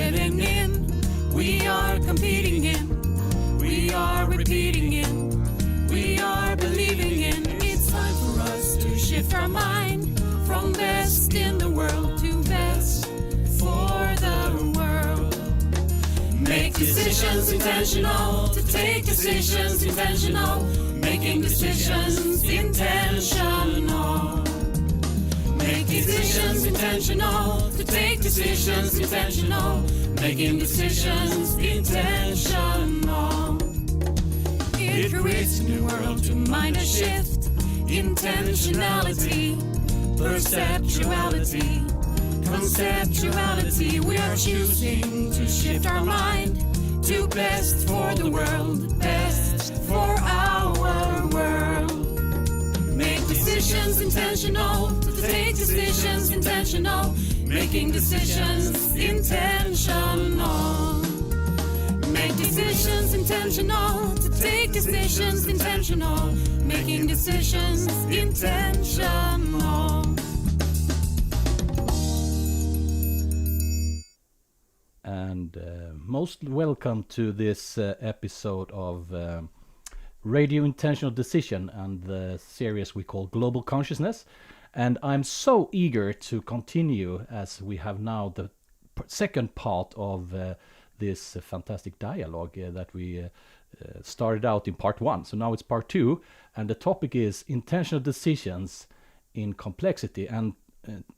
living in, we are competing in, we are repeating in, we are believing in. It's time for us to shift our mind from best in the world to best for the world. Make decisions intentional, to take decisions intentional, making decisions intentional. Make decisions intentional, to take decisions intentional, making decisions intentional. It creates a new world to mind a shift, intentionality, perceptuality, conceptuality. We are choosing to shift our mind to best for the world, best for our world. Make decisions intentional, to take decisions intentional, making decisions intentional. Make decisions intentional, to take decisions intentional, making decisions intentional. And most welcome to this episode of Radio Intentional Decision and the series we call Global Consciousness. And I'm so eager to continue as we have now the second part of this fantastic dialogue that we started out in part 1. So now it's part 2, and the topic is intentional decisions in complexity. And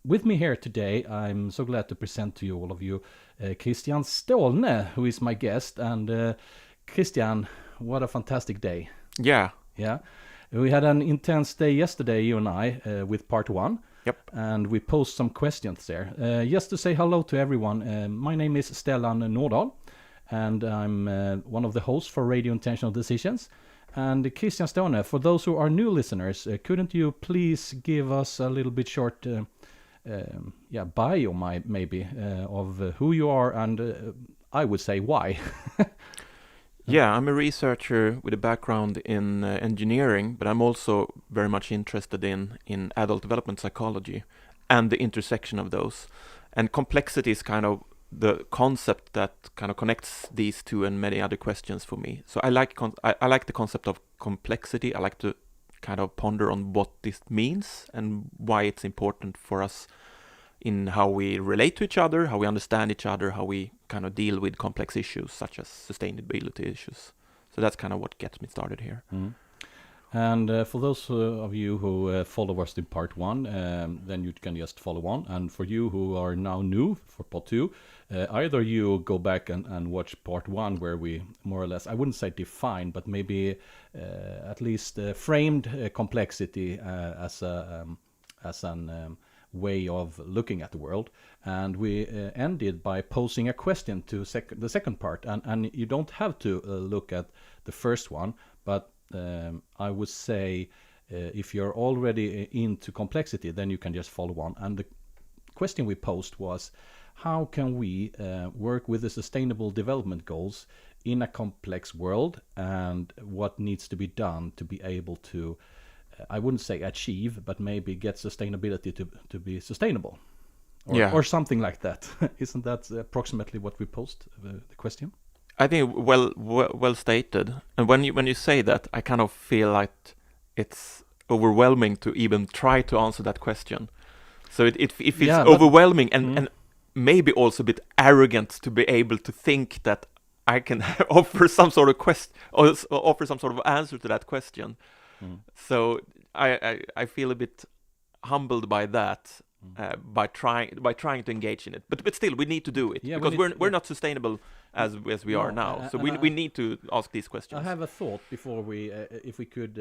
with me here today, I'm so glad to present to you, all of you, Kristian Stålne, who is my guest. And Kristian, what a fantastic day. Yeah. We had an intense day yesterday, you and I, with part 1. Yep. And we posed some questions there. Just to say hello to everyone, my name is Stellan Nordahl, and I'm one of the hosts for Radio Intentional Decisions. And Kristian Stålne, for those who are new listeners, couldn't you please give us a little bit short bio maybe of who you are and I would say why? Yeah, I'm a researcher with a background in engineering, but I'm also very much interested in adult development psychology and the intersection of those. And complexity is kind of the concept that kind of connects these two and many other questions for me. So I like the concept of complexity. I like to kind of ponder on what this means and why it's important for us in how we relate to each other, how we understand each other, how we kind of deal with complex issues such as sustainability issues. So that's kind of what gets me started here. Mm. And for those of you who follow us in part 1, then you can just follow on. And for you who are now new for part 2, either you go back and watch part 1 where we more or less, I wouldn't say define, but maybe at least framed complexity as an way of looking at the world. And we ended by posing a question to the second part. And you don't have to look at the first one, but I would say if you're already into complexity, then you can just follow on. And the question we posed was, how can we work with the sustainable development goals in a complex world, and what needs to be done to be able to, I wouldn't say achieve, but maybe get sustainability to be sustainable, or something like that. Isn't that approximately what we posed, the question? I think well stated. And when you say that, I kind of feel like it's overwhelming to even try to answer that question. So if it's overwhelming and maybe also a bit arrogant to be able to think that I can offer some sort of offer some sort of answer to that question. So I feel a bit humbled by that, by trying to engage in it. But still, we need to do it, because we're not sustainable as we are now. So we need to ask these questions. I have a thought before we, if we could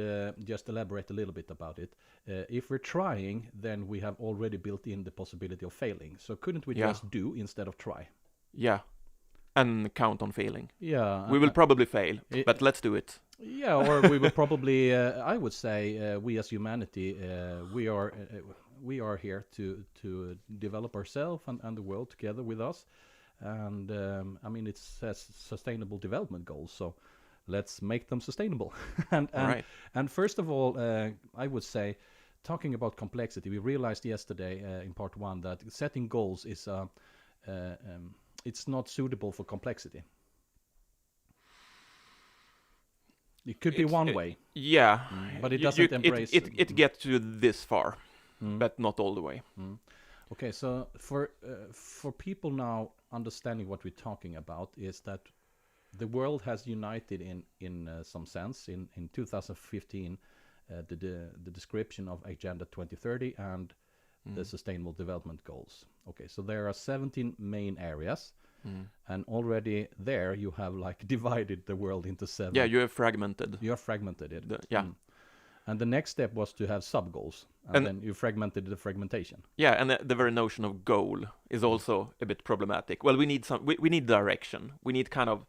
just elaborate a little bit about it. If we're trying, then we have already built in the possibility of failing. So couldn't we just do instead of try? Yeah, and count on failing. Yeah, we will probably fail, but let's do it. Yeah, or we will probably. I would say we as humanity, we are here to develop ourselves and the world together with us. And I mean, it says sustainable development goals, so let's make them sustainable. and first of all, I would say, talking about complexity, we realized yesterday in part 1 that setting goals is it's not suitable for complexity. It could be one way, Yeah, but it doesn't embrace. it gets to this far, but not all the way. Okay, so for people now understanding what we're talking about is that the world has united in some sense in 2015. The description of Agenda 2030 and the Sustainable Development Goals. Okay, so there are 17 main areas, and already there you have like divided the world into 7. Yeah, you have fragmented. You have fragmented it. Yeah. And the next step was to have sub goals, and then you fragmented the fragmentation. Yeah, and the very notion of goal is also a bit problematic. Well, we need we need direction. We need kind of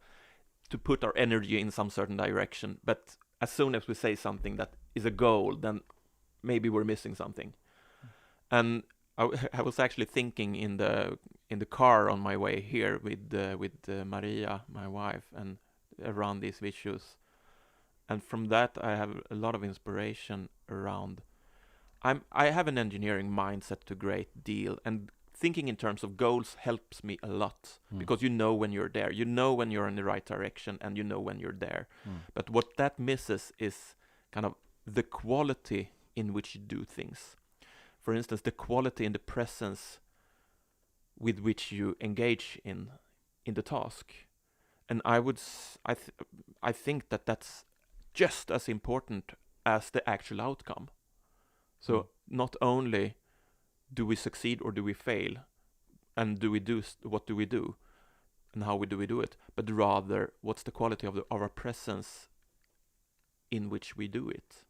to put our energy in some certain direction. But as soon as we say something that is a goal, then maybe we're missing something. And I was actually thinking in the car on my way here with Maria, my wife, and around these issues. And from that, I have a lot of inspiration around. I have an engineering mindset to a great deal, and thinking in terms of goals helps me a lot because you know when you're there, you know when you're in the right direction, and you know when you're there. But what that misses is kind of the quality in which you do things. For instance, the quality and the presence with which you engage in the task. And I think that that's just as important as the actual outcome. So not only do we succeed or do we fail, and do we do what do we do, and how do we do it, but rather what's the quality of our presence in which we do it.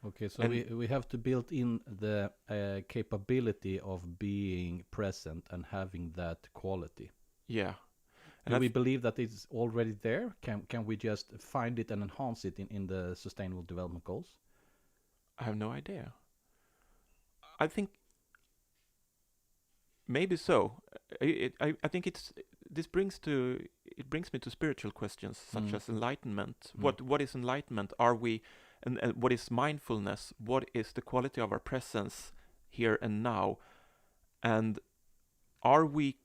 Okay, so we have to build in the capability of being present and having that quality. Yeah. Do we believe that it's already there? Can we just find it and enhance it in the Sustainable Development Goals? I have no idea. I think maybe so. I think this brings me to spiritual questions such as enlightenment. What is enlightenment? Are we and what is mindfulness? What is the quality of our presence here and now? And are we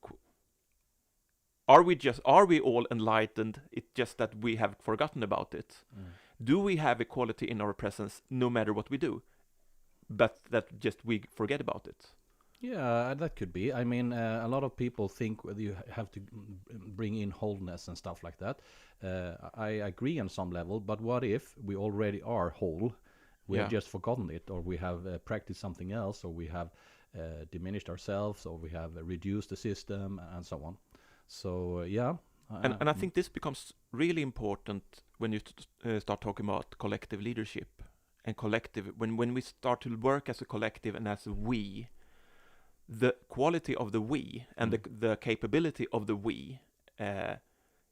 all enlightened? It's just that we have forgotten about it. Do we have equality in our presence no matter what we do, but that just we forget about it? Yeah, that could be. I mean, a lot of people think you have to bring in wholeness and stuff like that. I agree on some level, but what if we already are whole? We have just forgotten it, or we have practiced something else, or we have diminished ourselves, or we have reduced the system, and so on. So, yeah. And I think this becomes really important when you start talking about collective leadership and collective. When we start to work as a collective and as a we, the quality of the we and the capability of the we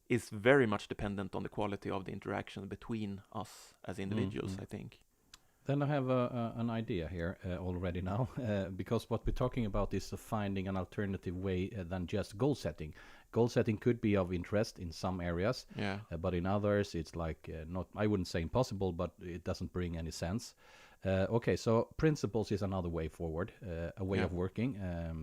is very much dependent on the quality of the interaction between us as individuals, I think. Then I have an idea here already now, because what we're talking about is finding an alternative way than just goal setting. Goal setting could be of interest in some areas, but in others it's like not, I wouldn't say impossible, but it doesn't bring any sense. Okay, so principles is another way forward, a way of working,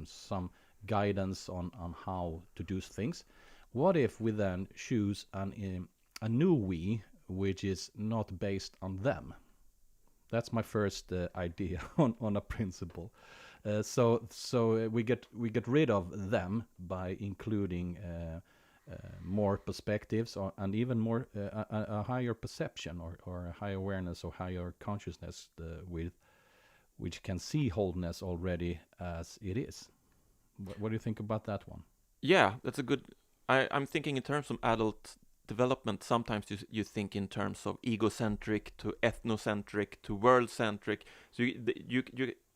some guidance on how to do things. What if we then choose a new we, which is not based on them? That's my first idea on a principle. So we get rid of them by including more perspectives, and even more a higher perception or a higher awareness or higher consciousness with which can see wholeness already as it is. What do you think about that one? Yeah, that's a good. I'm thinking in terms of adult development. Sometimes you think in terms of egocentric to ethnocentric to world-centric. So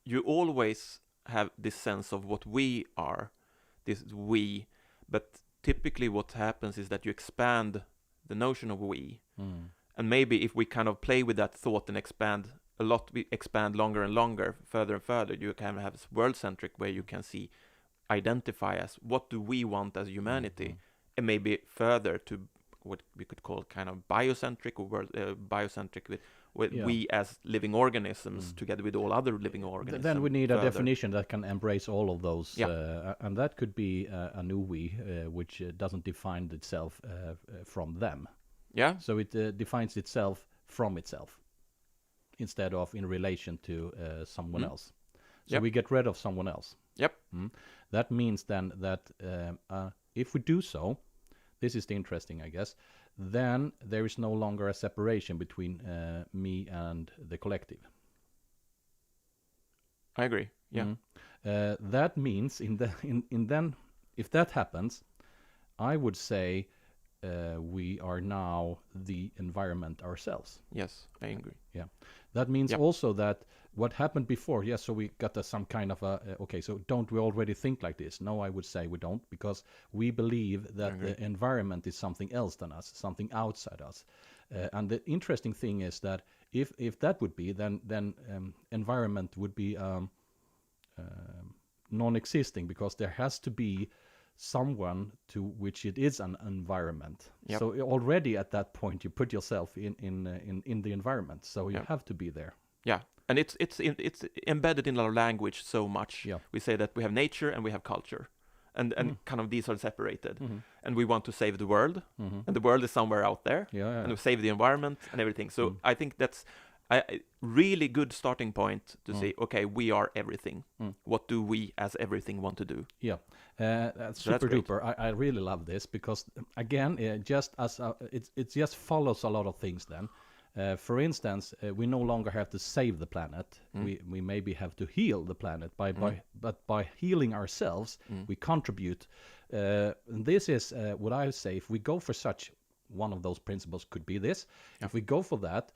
you always have this sense of what we are, this we, but typically what happens is that you expand the notion of we. And maybe if we kind of play with that thought and expand a lot, we expand longer and longer, further and further, you can have this world-centric where you can see, identify as what do we want as humanity, and maybe further to what we could call kind of biocentric or world biocentric with we as living organisms together with all other living organisms. Then we need a further. definition that can embrace all of those, Yeah. and that could be a new we, which doesn't define itself from them. Yeah, So it defines itself from itself, instead of in relation to someone else. So Yep. we get rid of someone else. yep, That means then that if we do so, this is the interesting, I guess, then there is no longer a separation between me and the collective. I agree. Yeah, That means in then, if that happens, I would say we are now the environment ourselves. yes, I agree. Yeah, that means Yep. also that what happened before. Yes, so we got some kind of a okay. So don't we already think like this? No, I would say we don't, because we believe that the environment is something else than us, something outside us. And the interesting thing is that if that would be, then environment would be non-existing, because there has to be someone to which it is an environment. Yep. So already at that point you put yourself in the environment. So you Yep. have to be there. Yeah, and it's embedded in our language so much. Yeah. We say that we have nature and we have culture, and kind of these are separated. Mm-hmm. And we want to save the world, and the world is somewhere out there, Yeah. and we save the environment and everything. So I think that's a really good starting point to say, okay, we are everything. What do we as everything want to do? Yeah, that's that's super great. duper. I really love this, because again, just as it just follows a lot of things. Then, for instance, we no longer have to save the planet. We maybe have to heal the planet but by healing ourselves, we contribute. And this is what I say. If we go for such, one of those principles could be this. If we go for that,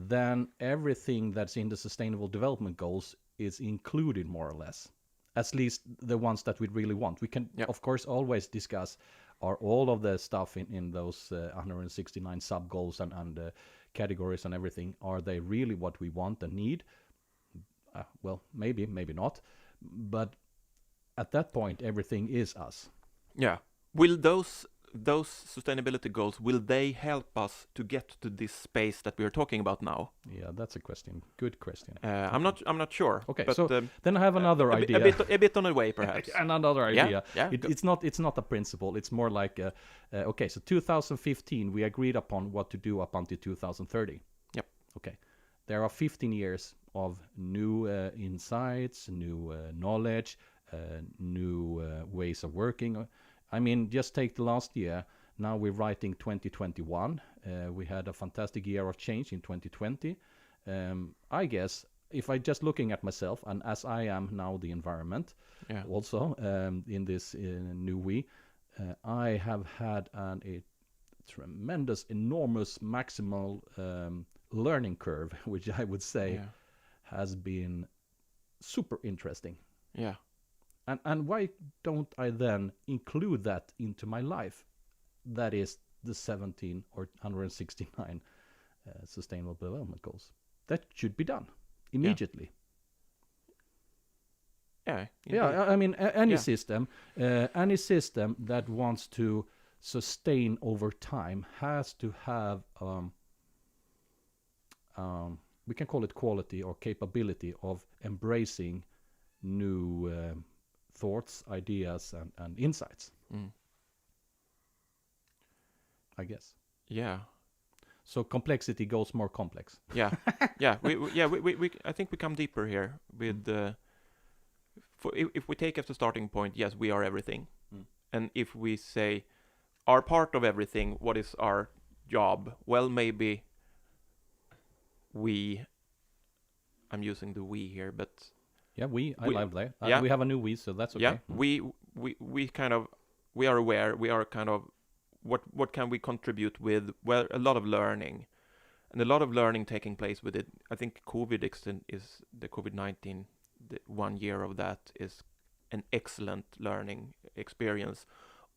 then everything that's in the Sustainable Development Goals is included, more or less. At least the ones that we really want. We can, Yep. of course, always discuss, are all of the stuff in those 169 sub-goals and categories and everything, are they really what we want and need? Well, maybe not. But at that point, everything is us. Yeah. Will those sustainability goals, will they help us to get to this space that we are talking about now? Yeah, that's a question. Good question. I'm not sure. Okay, but, so then I have another idea. A bit on the way, perhaps. Another Yeah, idea. yeah, It's not a principle. It's more like okay. So 2015, we agreed upon what to do up until 2030. Yep. Okay. There are 15 years of new insights, new knowledge, new ways of working. I mean, just take the last year. Now we're writing 2021. We had a fantastic year of change in 2020. I guess if I just looking at myself, and as I am now the environment, Yeah. also in this new we, I have had a tremendous, enormous, maximal learning curve, which I would say Yeah. has been super interesting. Yeah. And why don't I then include that into my life? That is the 17 or 169 Sustainable Development Goals. That should be done immediately. Yeah. Yeah, I mean, any Yeah. any system that wants to sustain over time has to have, we can call it quality or capability of embracing new thoughts, ideas, and insights. I guess. Yeah. So complexity goes more complex. Yeah. Yeah. We I think we come deeper here with if we take as the starting point, yes, we are everything. And if we say are part of everything, what is our job? Well, maybe I'm using the we here, but Yeah, I live there. Yeah. We have a new we, so that's okay. yeah, we kind of, we are aware, we are kind of, what can we contribute with? Well, a lot of learning, and a lot of learning taking place with it. I think is the COVID-19, the 1 year of that is an excellent learning experience,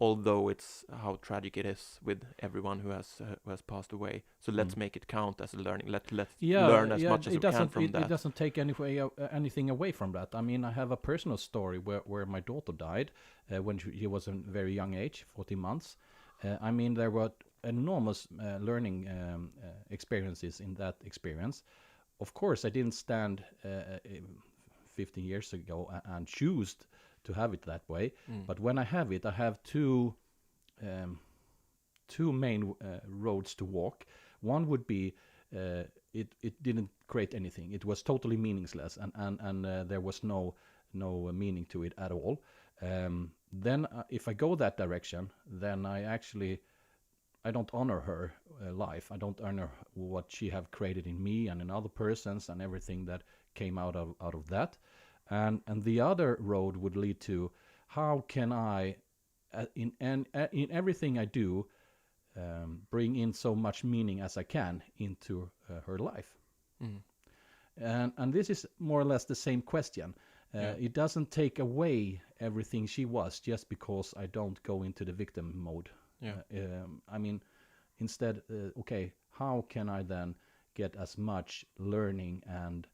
although it's how tragic it is with everyone who has passed away. So let's make it count as a learning. Let's learn as much as we can from that. It doesn't take anything away from that. I mean, I have a personal story where my daughter died when she was a very young age, 14 months. I mean, there were enormous learning experiences in that experience. Of course, I didn't stand 15 years ago and choose to have it that way. But when I have it, I have two main roads to walk. One would be it didn't create anything. It was totally meaningless, and there was no meaning to it at all. Then if I go that direction, then I don't honor her life. I don't honor what she have created in me and in other persons and everything that came out of that. And the other road would lead to how can I, in everything I do, bring in so much meaning as I can into her life. And this is more or less the same question. It doesn't take away everything she was just because I don't go into the victim mode. I mean, instead, okay, how can I then get as much learning and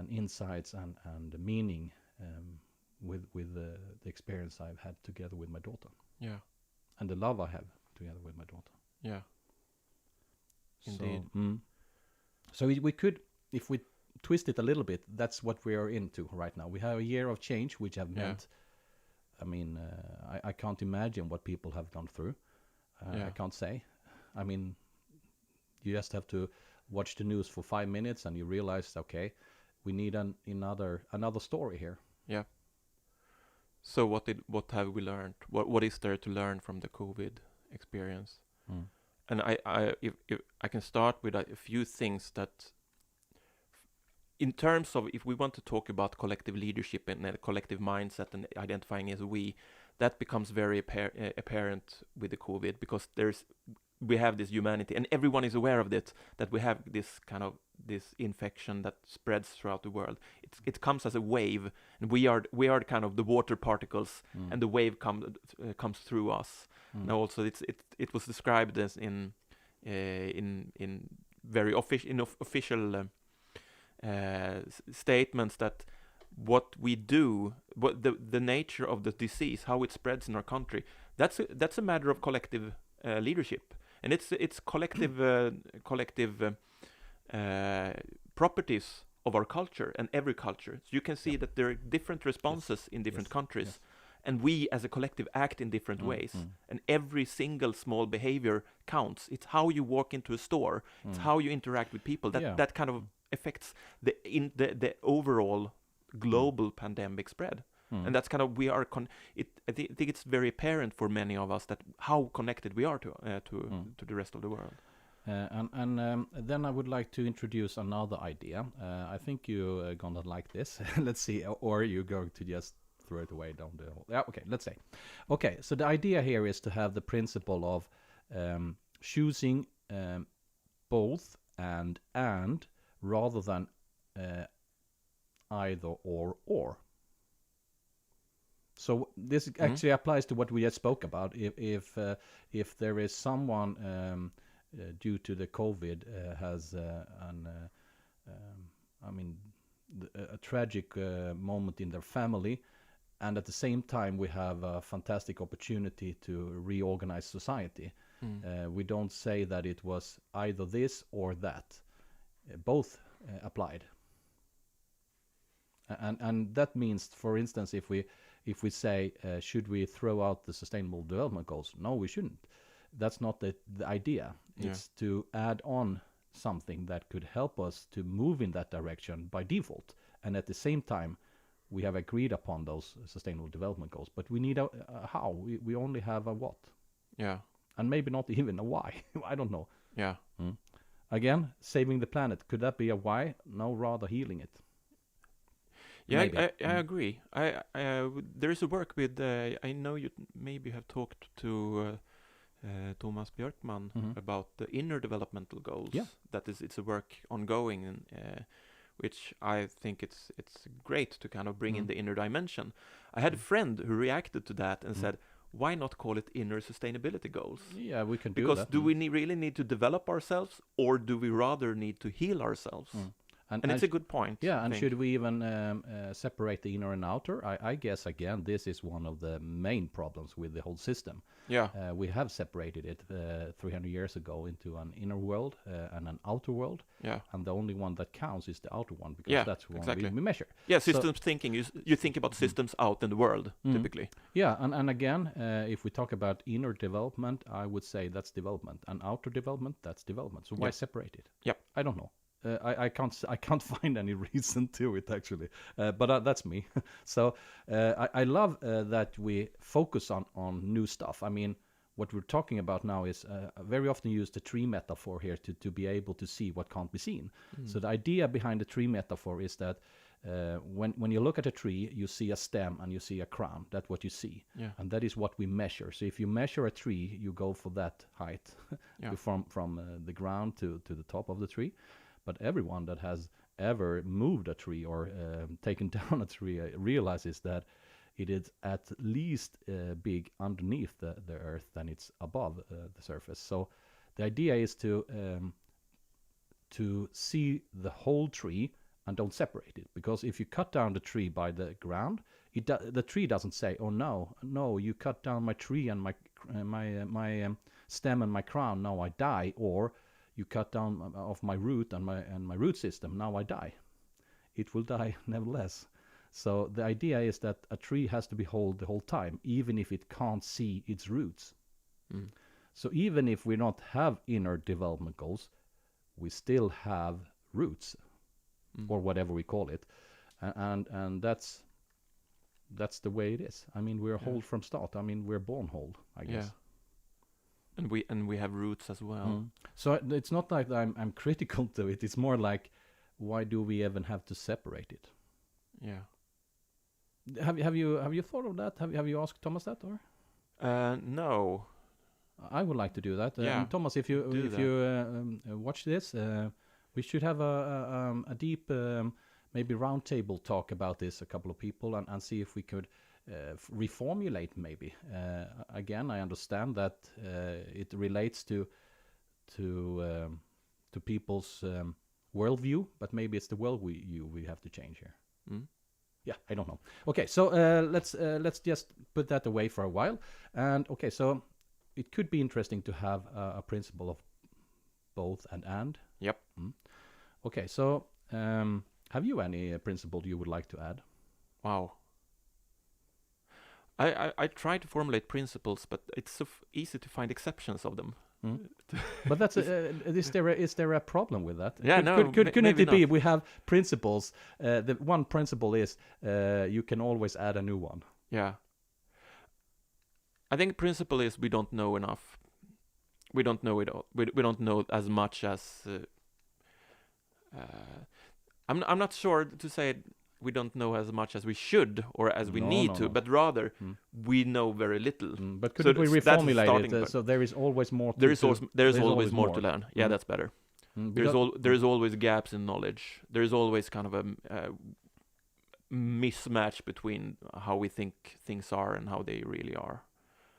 insights and meaning with the experience I've had together with my daughter? Yeah. And the love I have together with my daughter. Yeah. Indeed. So we could, if we twist it a little bit, that's what we are into right now. We have a year of change, which have meant, I mean, I can't imagine what people have gone through. I can't say. I mean, you just have to watch the news for 5 minutes and you realize, okay, we need another story here. Yeah. So what have we learned? What is there to learn from the COVID experience? And if I can start with a few things that, in terms of if we want to talk about collective leadership and a collective mindset and identifying as we, that becomes very apparent with the COVID, because we have this humanity and everyone is aware of it, that we have this infection that spreads throughout the world. It comes as a wave, and we are kind of the water particles, and the wave comes through us. Now also it was described as in very official statements that what we do, what the nature of the disease, how it spreads in our country, that's a matter of collective leadership, and it's collective properties of our culture and every culture. So you can see that there are different responses in different countries, and we as a collective act in different ways, and every single small behavior counts. It's how you walk into a store, it's how you interact with people that kind of affects the overall global pandemic spread. And that's kind of I think it's very apparent for many of us that how connected we are to the rest of the world. And then I would like to introduce another idea. I think you're gonna like this. Let's see, or you're going to just throw it away down the hole. Yeah, okay, let's say. Okay, so the idea here is to have the principle of choosing both and rather than either or. So this actually applies to what we just spoke about. If there is someone due to the COVID has a tragic moment in their family, and at the same time we have a fantastic opportunity to reorganize society. We don't say that it was either this or that. Both applied. And that means, for instance, if we say, should we throw out the Sustainable Development Goals? No, we shouldn't. That's not the idea. It's to add on something that could help us to move in that direction by default. And at the same time, we have agreed upon those Sustainable Development Goals. But we need a how. We only have a what. Yeah. And maybe not even a why. I don't know. Yeah. Again, saving the planet. Could that be a why? No, rather healing it. Yeah, I agree. There is a work with. I know you maybe have talked to Thomas Björkman about the inner developmental goals. Yeah. It's a work ongoing, and which I think it's great to kind of bring in the inner dimension. I had a friend who reacted to that and said, why not call it inner sustainability goals? Yeah, we can do because that. Do we really need to develop ourselves, or do we rather need to heal ourselves? And it's a good point. Yeah, I and think. should we even separate the inner and outer? I guess, again, this is one of the main problems with the whole system. Yeah. We have separated it 300 years ago into an inner world and an outer world. Yeah. And the only one that counts is the outer one, because Yeah, that's one exactly. we measure. Yeah, systems thinking, you think about systems out in the world, typically. Yeah, and again, if we talk about inner development, I would say that's development, and outer development, that's development. So why separate it? Yep. I don't know. I can't find any reason to it, actually, but that's me. So I love that we focus on new stuff. I mean, what we're talking about now is very often use the tree metaphor here to be able to see what can't be seen. So the idea behind the tree metaphor is that when you look at a tree, you see a stem and you see a crown. That's what you see, and that is what we measure. So if you measure a tree, you go for that height from the ground to the top of the tree. But everyone that has ever moved a tree or taken down a tree realizes that it is at least big underneath the earth than it's above the surface. So the idea is to see the whole tree and don't separate it, because if you cut down the tree by the ground, the tree doesn't say, "Oh no, you cut down my tree and my stem and my crown, now I die," or "You cut down off my root and my root system, now I die." It will die nevertheless. So the idea is that a tree has to be whole the whole time, even if it can't see its roots. So even if we don't have inner development goals, we still have roots, or whatever we call it, and that's the way it is. I mean, we're whole from start. I mean, we're born whole, I guess. Yeah. And we have roots as well. So it's not like I'm critical to it. It's more like, why do we even have to separate it? Yeah. Have you thought of that? Have you asked Thomas that, or? No. I would like to do that. Yeah. Thomas, if you watch this, we should have a deep maybe roundtable talk about this, a couple of people, and see if we could reformulate maybe. Again, I understand that it relates to people's worldview, but maybe it's the worldview we have to change here. Yeah, I don't know. Okay, so let's just put that away for a while. And okay, so it could be interesting to have a principle of both and. Yep. Okay, so have you any principle you would like to add? Wow. I try to formulate principles, but it's so easy to find exceptions of them. But that's is there a problem with that? Yeah, couldn't it be not. we have principles? The one principle is you can always add a new one. Yeah. I think principle is we don't know enough. We don't know it all. We don't know as much as. I'm not sure to say we don't know as much as we should or as we need to, but rather we know very little. But could we reformulate it? So there is always more. There is always more to learn. Yeah, that's better. There's always gaps in knowledge. There's always kind of a mismatch between how we think things are and how they really are.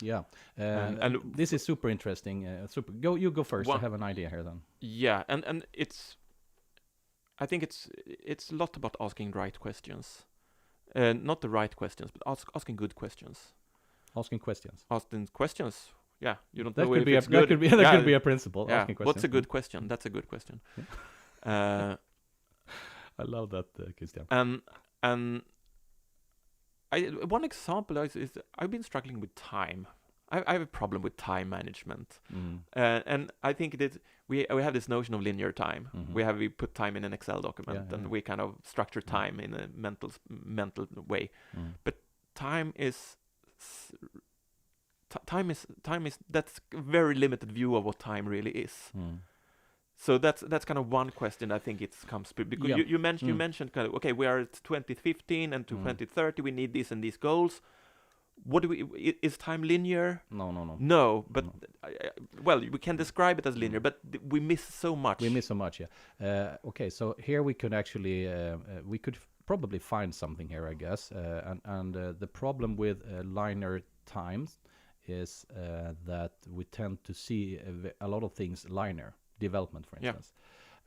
Yeah, and this is super interesting. You go first. I have an idea here then. Yeah, and I think it's a lot about asking right questions, not the right questions, but asking good questions. Asking questions. Asking questions. Yeah, you don't that know could if be it's that good. could be a principle. Yeah. Asking questions. What's a good question? That's a good question. I love that, Kristian. And one example is I've been struggling with time. I have a problem with time management, and I think that we have this notion of linear time. We put time in an Excel document, and we kind of structure time in a mental way. But time is that's a very limited view of what time really is. So that's kind of one question I think it comes because you mentioned kind of, okay, we are at 2015 and to 2030 we need this and these goals. What do is time linear? No, but well, we can describe it as linear, but we miss so much. Yeah. Okay, so here we could actually we could probably find something here, I guess. And the problem with linear times is that we tend to see a lot of things linear. Development, for instance.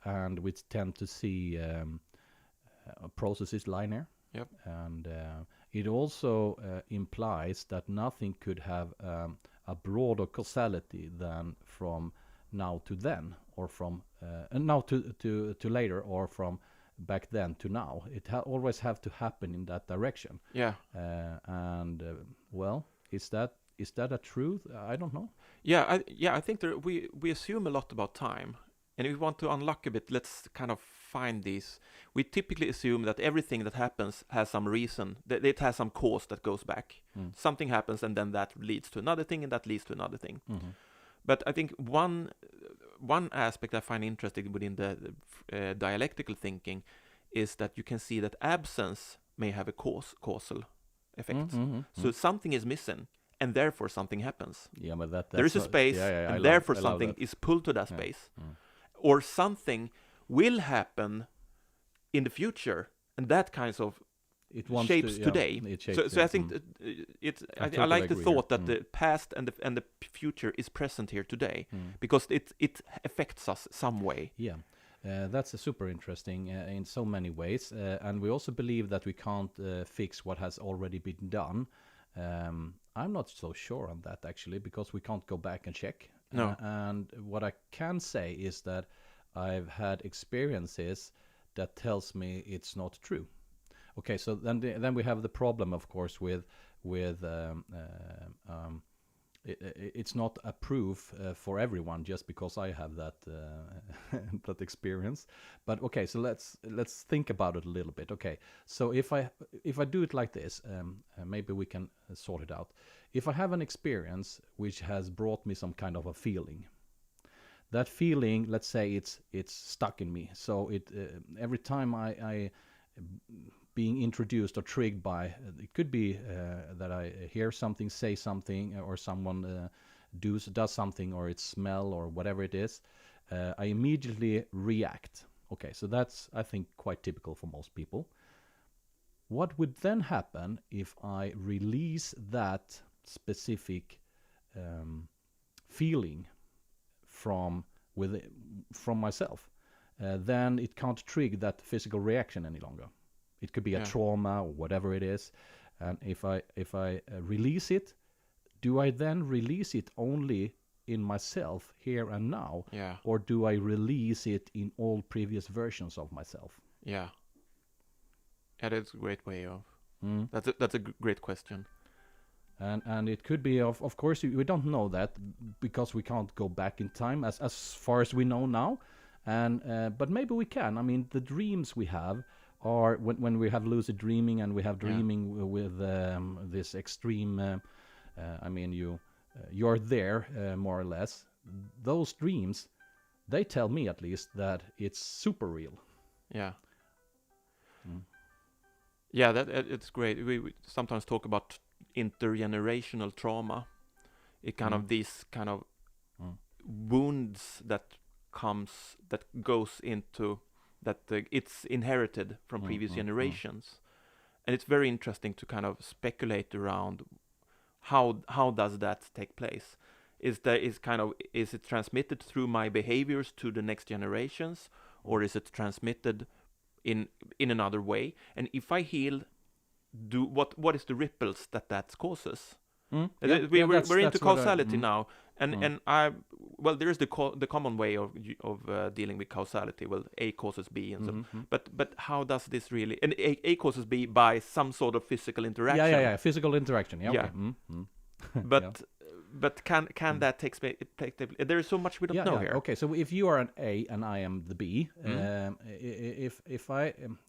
and we tend to see processes linear. Yep. And it also implies that nothing could have a broader causality than from now to then, or from now to later, or from back then to now. It always have to happen in that direction. Yeah. Well, is that a truth? I don't know. I think we assume a lot about time, and if we want to unlock a bit, let's kind of find these. We typically assume that everything that happens has some reason, that it has some cause that goes back. Something happens, and then that leads to another thing, and that leads to another thing. Mm-hmm. But I think one aspect I find interesting within the dialectical thinking is that you can see that absence may have a causal effect. So something is missing, and therefore something happens. Yeah, but that's there is a space, and therefore something is pulled to that space. Or something will happen in the future, and that kind of shapes today. So I think I like the thought that the past and the future is present here today, because it affects us some way. Yeah. That's super interesting in so many ways, and we also believe that we can't fix what has already been done. I'm not so sure on that, actually, because we can't go back and check. No. And what I can say is that I've had experiences that tells me it's not true. Okay, so then we have the problem, of course, with it's not a proof for everyone just because I have that that experience. But okay, so let's think about it a little bit. Okay, so if I do it like this, maybe we can sort it out. If I have an experience which has brought me some kind of a feeling, that feeling, let's say it's stuck in me. So every time I being introduced or triggered by, it could be that I hear something, say something, or someone does something, or it smell, or whatever it is, I immediately react. Okay, so that's, I think, quite typical for most people. What would then happen if I release that specific feeling from myself? Then it can't trigger that physical reaction any longer. It could be a trauma or whatever it is. And if I release it, do I then release it only in myself here and now? Yeah. Or do I release it in all previous versions of myself? Yeah. Yeah, that's a great way of... That's a great question. And it could be, of course, we don't know that because we can't go back in time as far as we know now. And but maybe we can. I mean, the dreams we have are when we have lucid dreaming, and we have dreaming with this extreme. I mean, you're there more or less. Those dreams, they tell me at least that it's super real. Yeah. Yeah, it's great. We sometimes talk about intergenerational trauma. It kind of these kind of wounds that goes into that it's inherited from previous generations. And it's very interesting to kind of speculate around how does that take place. Is it transmitted through my behaviors to the next generations, or is it transmitted in another way? And if I heal, what is the ripples that causes? We're into causality now, and there is the common way of dealing with causality. Well, A causes B, and so. But how does this really? And A causes B by some sort of physical interaction. Yeah, physical interaction. Yeah. Okay. But can that take place? There is so much we don't know here. Okay, so if you are an A and I am the B,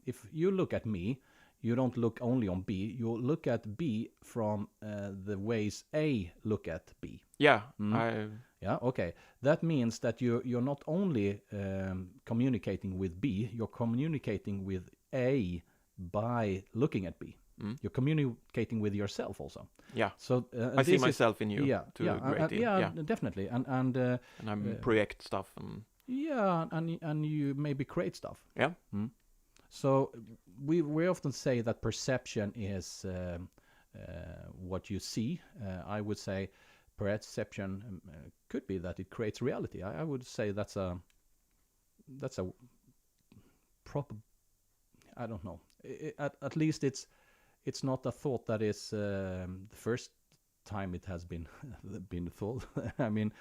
if you look at me, you don't look only on B. You look at B from the ways A look at B. Yeah. Yeah. Okay. That means that you're not only communicating with B. You're communicating with A by looking at B. You're communicating with yourself also. Yeah. So I see myself in you. To a great deal. Yeah, definitely. And I project stuff and. Yeah, and you maybe create stuff. Yeah. So we often say that perception is what you see. I would say perception could be that it creates reality. I would say that's that's a proper. I don't know. At least it's not a thought that is the first time it has been been thought. I mean,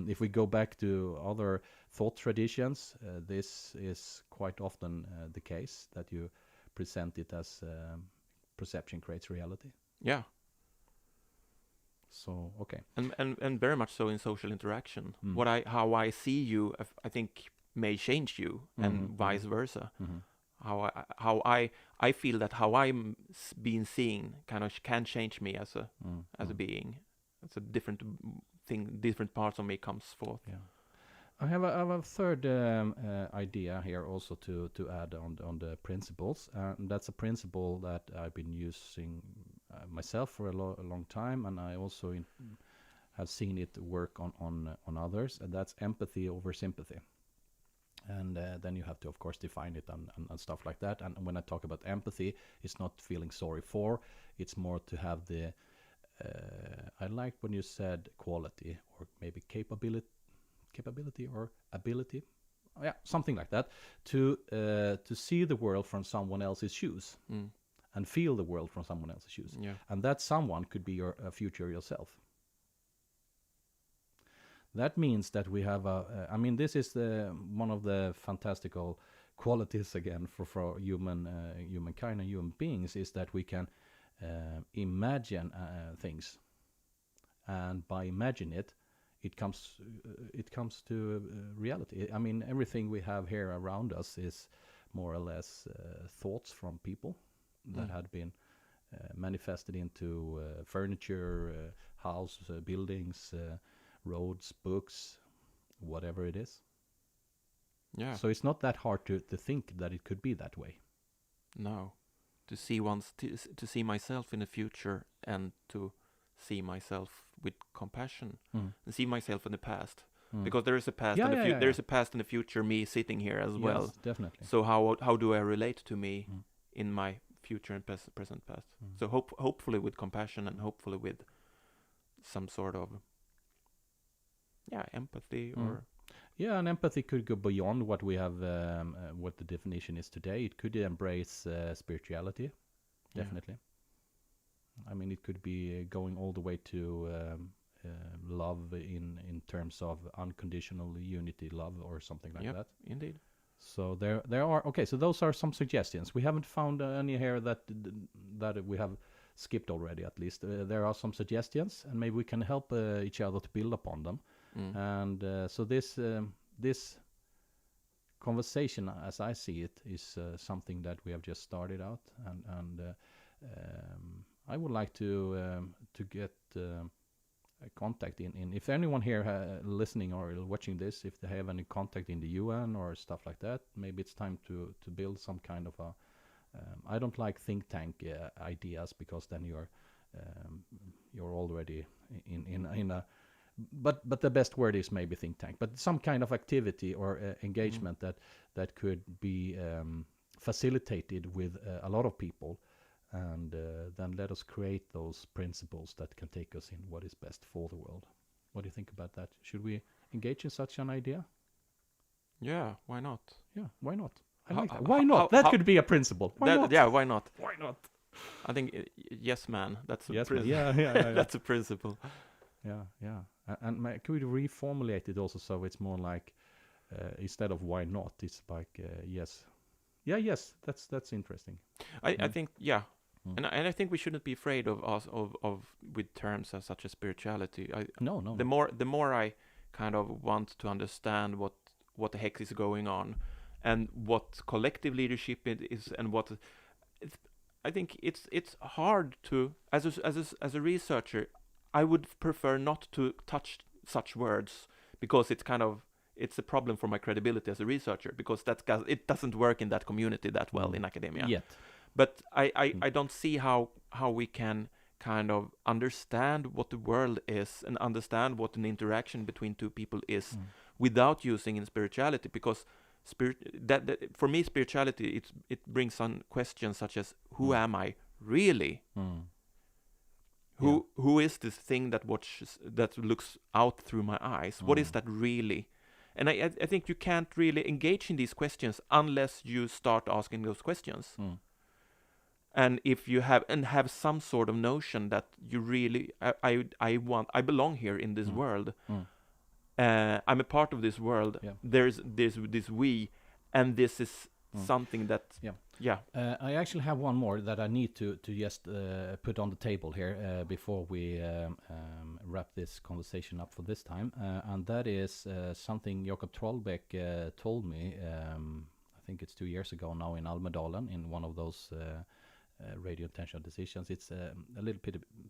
if we go back to other thought traditions, this is quite often the case that you present it as perception creates reality. Yeah. So okay. And very much so in social interaction. How I see you, I think, may change you, and vice versa. How I feel that how I'm being seen kind of can change me as a a being. It's a different thing. Different parts of me comes forth. Yeah. I have a third idea here also to add on the principles. And that's a principle that I've been using myself for a long time, and I also have seen it work on others, and that's empathy over sympathy. And then you have to, of course, define it and stuff like that. And when I talk about empathy, it's not feeling sorry for. It's more to have the, I like when you said quality or maybe capability or ability. Yeah, something like that. To see the world from someone else's shoes and feel the world from someone else's shoes. Yeah. And that someone could be your future yourself. That means that we have I mean, this is one of the fantastical qualities again for humankind and human beings, is that we can imagine things, and by imagine it comes to reality. I mean, everything we have here around us is more or less thoughts from people that had been manifested into furniture, house, buildings, roads, books, whatever it is. Yeah. So it's not that hard to think that it could be that way. No. To see myself in the future, and to see myself with compassion, and see myself in the past, because there is a past there is a past and a future me sitting here as well. Yes, definitely. So how do I relate to me in my future and present past? So hopefully with compassion, and hopefully with some sort of empathy or and empathy could go beyond what we have, what the definition is today. It could embrace spirituality, definitely. I mean, it could be going all the way to love in terms of unconditional unity love or something like that. Indeed. So there are, okay, so those are some suggestions. We haven't found any here that we have skipped already, at least. There are some suggestions, and maybe we can help each other to build upon them. And so this conversation, as I see it, is something that we have just started out, and I would like to get contact in if anyone here listening or watching this, if they have any contact in the UN or stuff like that, maybe it's time to build some kind of a I don't like think tank ideas, because then you're already in a but the best word is maybe think tank, but some kind of activity or engagement that could be facilitated with a lot of people, and then let us create those principles that can take us in what is best for the world. What do you think about that? Should we engage in such an idea? Yeah, why not? Yeah, why not? I like that. Why not? That could be a principle. Why not? Yeah, why not? Why not? I think yes, man. That's a Yes, principle. yeah. That's a principle. Yeah. And could we reformulate it also so it's more like instead of why not, it's like yes. Yeah, yes. That's interesting. I think and I think we shouldn't be afraid of with terms as such as spirituality. No. The more I kind of want to understand what the heck is going on, and what collective leadership it is, and what I think it's hard to as a researcher. I would prefer not to touch such words, because it's a problem for my credibility as a researcher, because it doesn't work in that community that well in academia yet. But I don't see how we can kind of understand what the world is, and understand what an interaction between two people is without using in spirituality, because that for me spirituality it brings on questions such as who am I really? Who is this thing that looks out through my eyes? What is that really? And I think you can't really engage in these questions unless you start asking those questions. And if you have some sort of notion that you really, I belong here in this world. I'm a part of this world. Yeah. There's this we, and this is something that. Yeah. I actually have one more that I need to just put on the table here before we wrap this conversation up for this time, and that is something Jakob Trollbäck told me. I think it's 2 years ago now in Almedalen in one of those. Radio intentional decisions. It's a little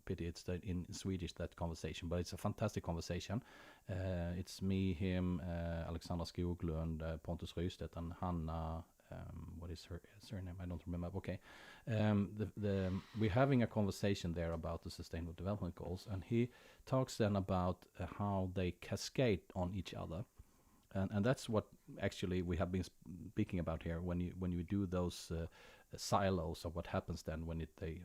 pity it's in Swedish, that conversation, but it's a fantastic conversation. It's me, him, Alexandra Skoglund, Pontus Rystedt, and Hanna. What is her surname? I don't remember. Okay, we're having a conversation there about the Sustainable Development Goals, and he talks then about how they cascade on each other. And that's what actually we have been speaking about here. When you do those silos of what happens then when they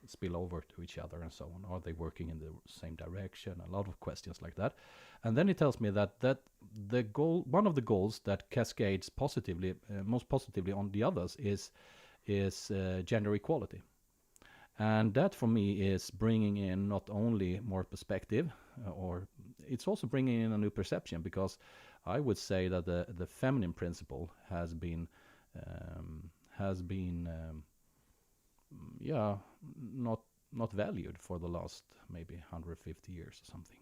spill over to each other and so on. Are they working in the same direction? A lot of questions like that. And then he tells me that the goal, one of the goals that cascades positively, most positively on the others is gender equality. And that for me is bringing in not only more perspective, or it's also bringing in a new perception, because I would say that the feminine principle has been not valued for the last maybe 150 years or something.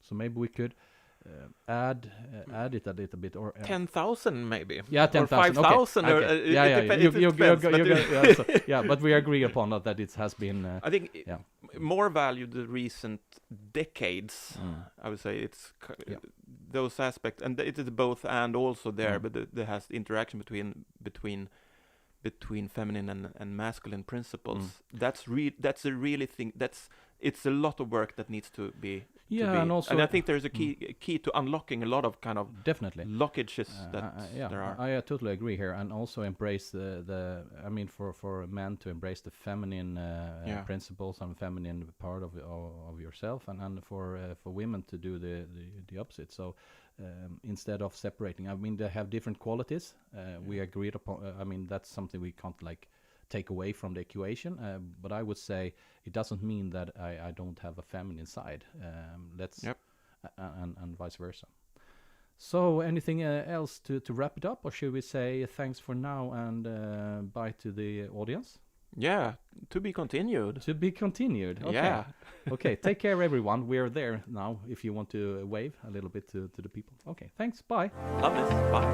So maybe we could add it a little bit, or 10,000 maybe. Yeah, 10,000. Or 5,000. Okay. Yeah, but we agree upon that it has been. I think more valued the recent decades. I would say it's those aspects, and it is both and also there, but there has interaction between feminine and masculine principles. That's a really thing. It's a lot of work that needs to be. And also, and I think there's a key to unlocking a lot of kind of definitely blockages that there are. I totally agree here, and also embrace I mean, for men to embrace the feminine principles and feminine part of yourself, and for women to do the opposite. So instead of separating, I mean, they have different qualities. We agreed upon. I mean, that's something we can't take away from the equation, but I would say it doesn't mean that I don't have a feminine side. And vice versa. So anything else to wrap it up, or should we say thanks for now and bye to the audience? Yeah, to be continued. To be continued. Okay. Yeah. Okay, take care everyone. We're there now if you want to wave a little bit to the people. Okay, thanks. Bye. Love this. Bye.